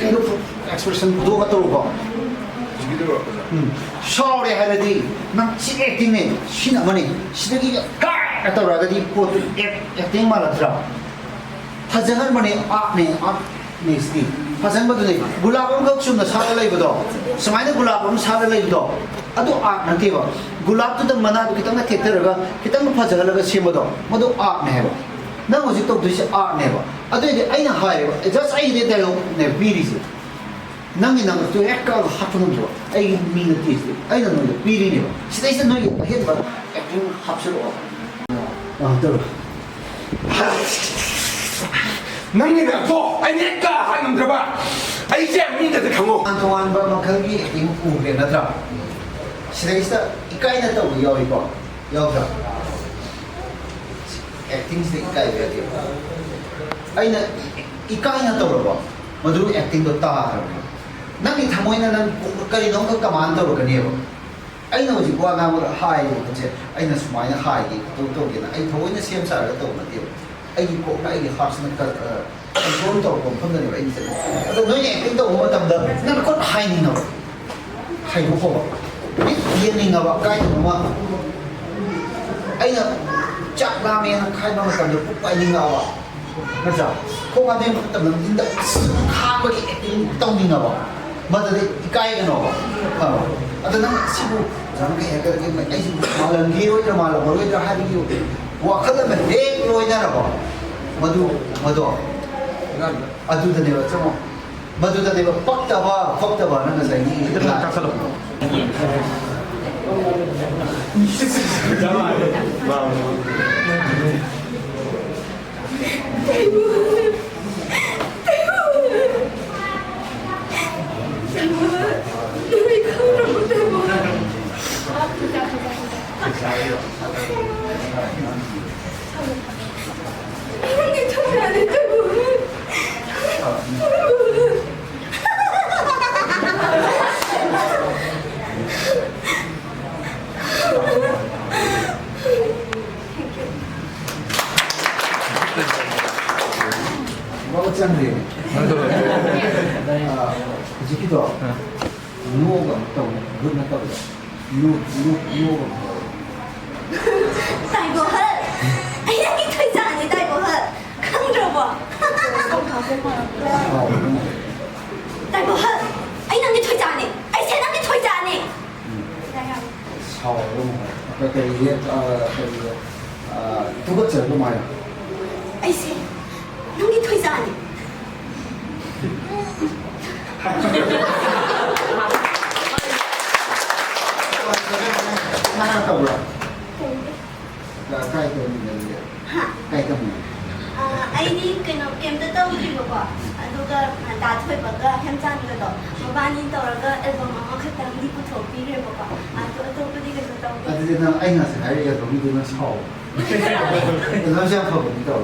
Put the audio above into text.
kind of expression 부도가 떠오르고 샤워를 해야지 난 액팅네 신나머니 시대기 까 떠오르가지 포트 액팅 말하더라 파정한 머니 아네 네스티 파정받으니 굴라밤 걱정나 사를 레이버도 스마이나 굴라밤 사를 레이버도 아도 아 나티바 굴라브도 만나도 기타가 테트르가 기타가 파정하려가 세모도 모두 아네 해봐 난 어제 또 도시 아네 해봐 아도이제 아이나 하이바 just 아이데 대로 네 비리지 nangi nang tu ekka hapun do ai min ti ai na no piri ni sida isa no he ba acting hapsro do nangi na to ai nekka hanum draba ai je min da khango antoan ba makhalgi acting ku ge na tra sida isa ikai na to yo i ko yo tra acting se ikai ge ti ai na ikai na to ba madu acting do ta nangi thamoina nan kari nong ka command to ka niyo ai na ji kwa ga mo hai je ai na sumaina hai gi to ge na ai thoina sem sa ga to na ti ai gi ko ai gi heart na ka control to ko phun na ai se ado noi acting to mo tam da na ko hai ni no hai ko ko ni ye ni na ba kai no ma ai na chak la me na khai no ka de pu pai ni na ba na sa ko ga de tam na din da kha ba gi acting tong ni na ba mother ikai ka no ada nang sibu jang ke agar ke mai ai malam gi roi ra malam roi ra ha gi wa khala me de roi na ra ba madu adu da ne ba chamo madu da ne ba fakta ba na sai ni ta salo 짱네. 지키도. 누가 또 그런 거 누가. đại bộ hết anh đang cái thời gian này đại bộ hết không được bỏ đại bộ hết anh đang cái thời gian này anh sẽ đang cái thời gian này sau cái 두 번째로 뭐야? anh sẽ đang cái thời gian này 하나 더 올라. cái mình cái mình anh đi cái nó kem tới đâu đi bộ rồi cái đã thôi bộ cái hem chan cái đó mà bạn đi đâu rồi cái album mà khách đang đi bộ thổi đi rồi bộ tôi cái đi cái đó 근데 나 anh là phải là đồng ý với nó sau nó sẽ không được đâu